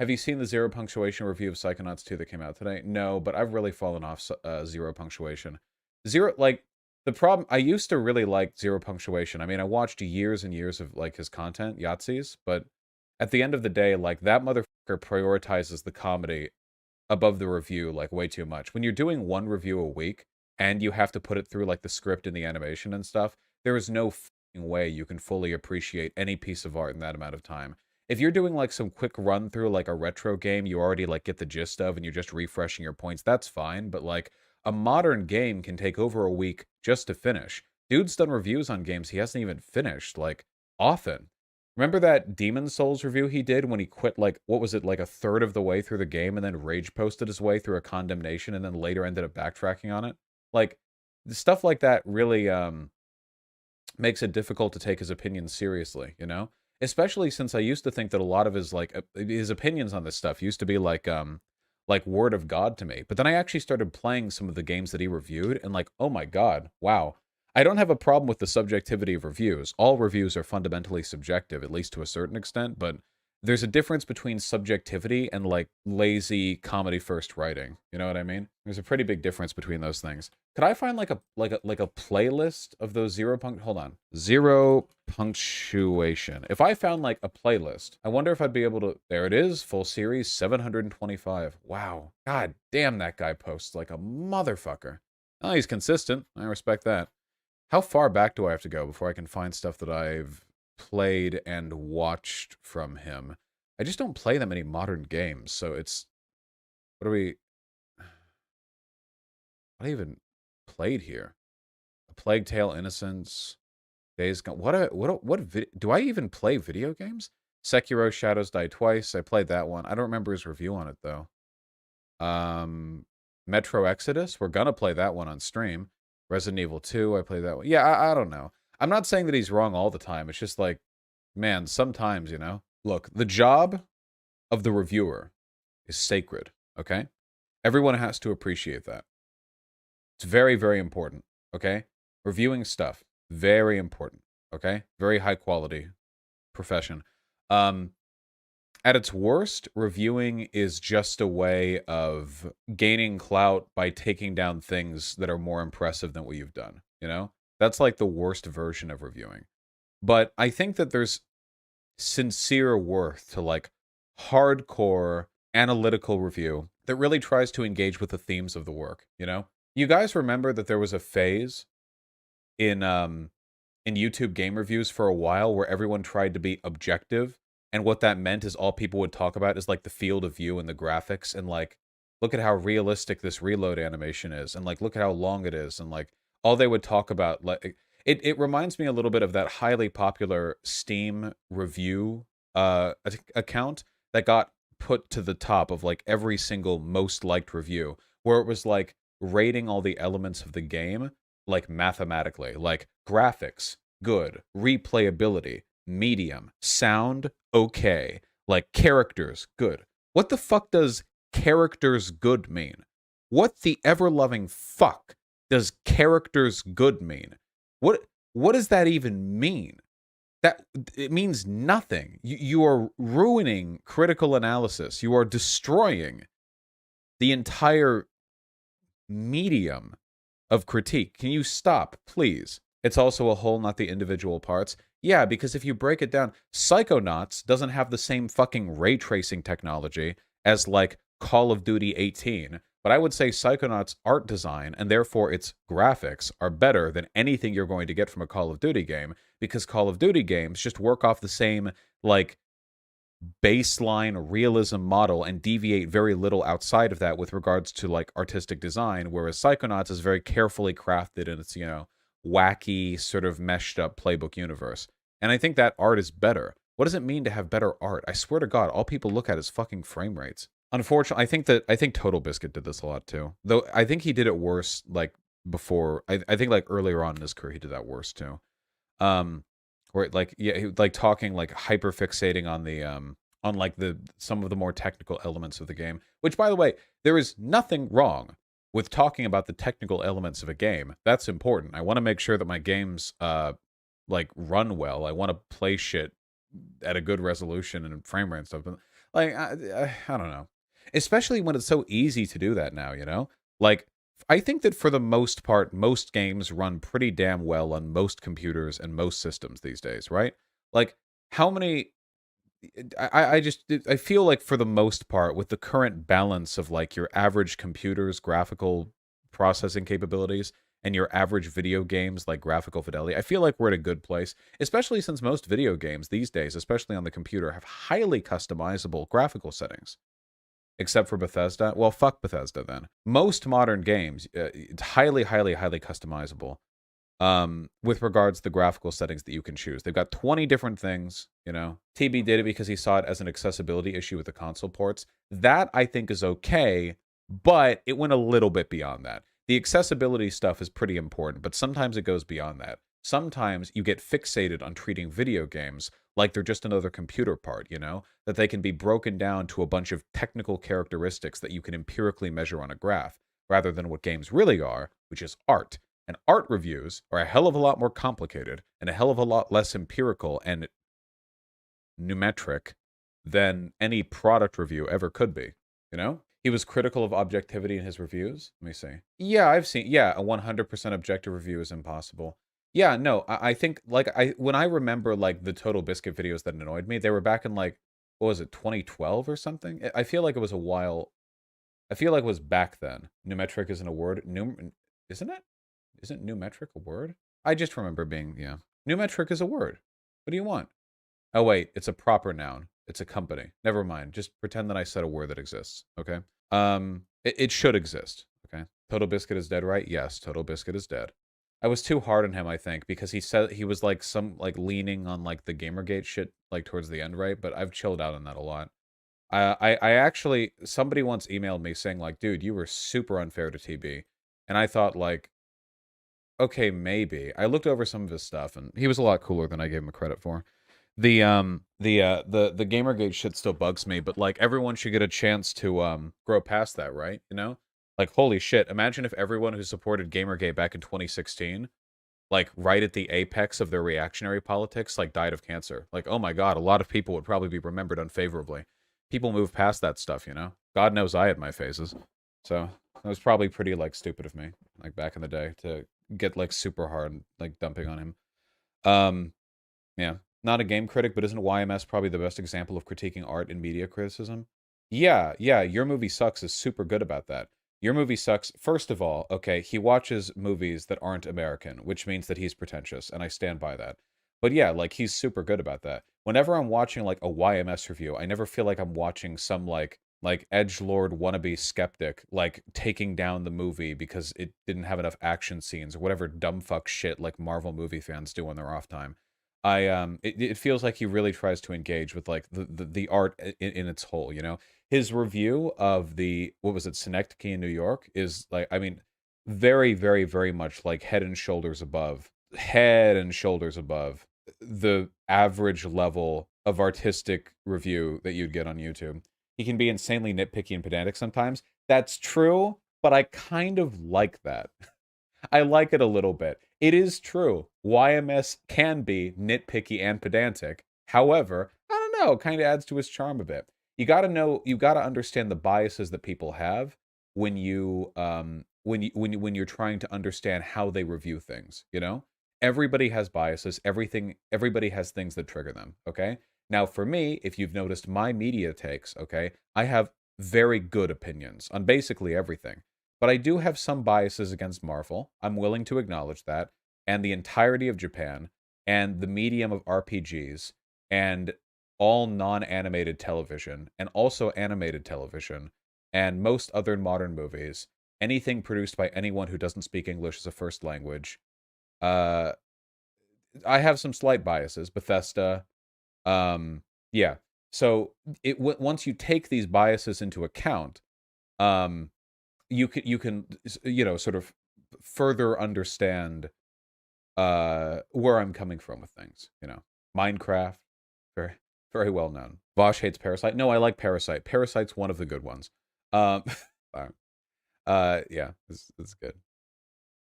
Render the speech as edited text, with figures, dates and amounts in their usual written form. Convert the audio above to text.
Have you seen the Zero Punctuation review of Psychonauts 2 that came out today? No, but I've really fallen off Zero Punctuation. The problem, I used to really like Zero Punctuation. I mean, I watched years and years of, like, his content, Yahtzees, but at the end of the day, like, that motherfucker prioritizes the comedy above the review, like, way too much. When you're doing one review a week, and you have to put it through, like, the script and the animation and stuff, there is no fucking way you can fully appreciate any piece of art in that amount of time. If you're doing, like, some quick run through, like, a retro game you already, like, get the gist of and you're just refreshing your points, that's fine, but, like, a modern game can take over a week just to finish. Dude's done reviews on games he hasn't even finished, like, often. Remember that Demon Souls review he did when he quit, like, what was it, like a third of the way through the game and then rage posted his way through a condemnation and then later ended up backtracking on it? Like, stuff like that really makes it difficult to take his opinions seriously, you know? Especially since I used to think that a lot of his, like, his opinions on this stuff used to be like word of God to me. But then I actually started playing some of the games that he reviewed and, like, oh my God, wow. I don't have a problem with the subjectivity of reviews. All reviews are fundamentally subjective, at least to a certain extent, but there's a difference between subjectivity and, like, lazy comedy first writing. You know what I mean? There's a pretty big difference between those things. Could I find like a playlist of those hold on. Zero Punctuation. If I found, like, a playlist, I wonder if I'd be able to. There it is, full series 725. Wow. God damn, that guy posts like a motherfucker. Oh, he's consistent. I respect that. How far back do I have to go before I can find stuff that I've played and watched from him? I just don't play that many modern games, so it's what are we what I even played here? A Plague Tale: Innocence, Days Gone. Do I even play video games? Sekiro: Shadows Die Twice. I played that one. I don't remember his review on it though. Metro Exodus. We're gonna play that one on stream. Resident Evil 2. I played that one. Yeah, I don't know. I'm not saying that he's wrong all the time. It's just like, man, sometimes, you know. Look, the job of the reviewer is sacred. Okay, everyone has to appreciate that. It's very, very important. Okay, reviewing stuff, very important. Okay, very high quality profession. At its worst, reviewing is just a way of gaining clout by taking down things that are more impressive than what you've done, you know? That's like the worst version of reviewing. But I think that there's sincere worth to, like, hardcore analytical review that really tries to engage with the themes of the work, you know? You guys remember that there was a phase in YouTube game reviews for a while where everyone tried to be objective, and what that meant is all people would talk about is, like, the field of view and the graphics and, like, look at how realistic this reload animation is and, like, look at how long it is and, like, all they would talk about, like, it reminds me a little bit of that highly popular Steam review account that got put to the top of, like, every single most liked review, where it was like rating all the elements of the game, like, mathematically, like graphics good, replayability medium, sound okay, like, characters good. What the fuck does characters good mean? What the ever loving fuck does characters good mean? What does that even mean? That it means nothing. You are ruining critical analysis. You are destroying the entire medium of critique. Can you stop, please? It's also a whole, not the individual parts. Yeah, because if you break it down, Psychonauts doesn't have the same fucking ray tracing technology as, like, Call of Duty 18. But I would say Psychonauts' art design, and therefore its graphics, are better than anything you're going to get from a Call of Duty game, because Call of Duty games just work off the same, like, baseline realism model and deviate very little outside of that with regards to, like, artistic design, whereas Psychonauts is very carefully crafted in its, you know, wacky, sort of meshed up playbook universe. And I think that art is better. What does it mean to have better art? I swear to God, all people look at is fucking frame rates. Unfortunately, I think Total Biscuit did this a lot too. Though I think he did it worse, like, before. I think, like, earlier on in his career he did that worse too. Where, like, yeah, he, like, talking, like, hyper fixating on, like, the some of the more technical elements of the game. Which, by the way, there is nothing wrong with talking about the technical elements of a game. That's important. I want to make sure that my games like, run well. I want to play shit at a good resolution and frame rate and stuff. But, Like, I don't know. Especially when it's so easy to do that now, you know? Like, I think that for the most part, most games run pretty damn well on most computers and most systems these days, right? Like, how many I just I feel like for the most part, with the current balance of like your average computer's graphical processing capabilities and your average video games like graphical fidelity, I feel like we're at a good place, especially since most video games these days, especially on the computer, have highly customizable graphical settings. Except for Bethesda. Well, fuck Bethesda then. Most modern games, it's highly, highly, highly customizable with regards to the graphical settings that you can choose. They've got 20 different things, you know. TB did it because he saw it as an accessibility issue with the console ports. That I think is okay, but it went a little bit beyond that. The accessibility stuff is pretty important, but sometimes it goes beyond that. Sometimes you get fixated on treating video games like they're just another computer part, you know, that they can be broken down to a bunch of technical characteristics that you can empirically measure on a graph, rather than what games really are, which is art. And art reviews are a hell of a lot more complicated and a hell of a lot less empirical and numeric than any product review ever could be, you know? He was critical of objectivity in his reviews. Let me see. Yeah, I've seen. Yeah, a 100% objective review is impossible. Yeah, no, I think like when I remember like the Total Biscuit videos that annoyed me, they were back in like what was it, 2012 or something? I feel like it was a while. I feel like it was back then. Numeric isn't a word. Isn't it? Isn't numeric a word? I just remember being, yeah. Numeric is a word. What do you want? Oh, wait, it's a proper noun. It's a company. Never mind. Just pretend that I said a word that exists, okay? It should exist, okay? Total Biscuit is dead, right? Yes, Total Biscuit is dead. I was too hard on him, I think, because he said he was like like leaning on like the Gamergate shit like towards the end, right? But I've chilled out on that a lot. I actually somebody once emailed me saying like, dude, you were super unfair to TB. And I thought like, okay, maybe. I looked over some of his stuff, and he was a lot cooler than I gave him credit for. The Gamergate shit still bugs me, but like everyone should get a chance to grow past that, right? You know? Like holy shit, imagine if everyone who supported Gamergate back in 2016, like right at the apex of their reactionary politics, like died of cancer. Like, oh my god, a lot of people would probably be remembered unfavorably. People move past that stuff, you know? God knows I had my phases. So it was probably pretty like stupid of me, like back in the day, to get like super hard, like dumping on him. Um, yeah, not a game critic, but isn't YMS probably the best example of critiquing art and media criticism? Yeah, yeah, Your Movie Sucks is super good about that. Your Movie Sucks, first of all, okay, he watches movies that aren't American, which means that he's pretentious, and I stand by that. But yeah, like he's super good about that. Whenever I'm watching like a YMS review, I never feel like I'm watching some like edgelord wannabe skeptic like taking down the movie because it didn't have enough action scenes or whatever dumb fuck shit like Marvel movie fans do on their off time. It feels like he really tries to engage with like the art in its whole, you know. His review of the what was it, Synecdoche in New York is like, I mean, very, very, very much like head and shoulders above the average level of artistic review that you'd get on YouTube. He can be insanely nitpicky and pedantic sometimes. That's true, but I kind of like that. I like it a little bit. It is true. YMS can be nitpicky and pedantic. However, I don't know, kind of adds to his charm a bit. You got to understand the biases that people have when when you're trying to understand how they review things, you know? Everybody has biases, everybody has things that trigger them, okay? Now, for me, if you've noticed my media takes, okay, I have very good opinions on basically everything. But I do have some biases against Marvel. I'm willing to acknowledge that. And the entirety of Japan, and the medium of RPGs, and all non animated television, and also animated television, and most other modern movies, anything produced by anyone who doesn't speak English as a first language. Uh, I have some slight biases. Bethesda. Yeah. So once you take these biases into account, um, you can you know sort of further understand where I'm coming from with things, you know. Minecraft, very very well known. Vaush hates Parasite. No, I like Parasite. Parasite's one of the good ones. um yeah, it's good.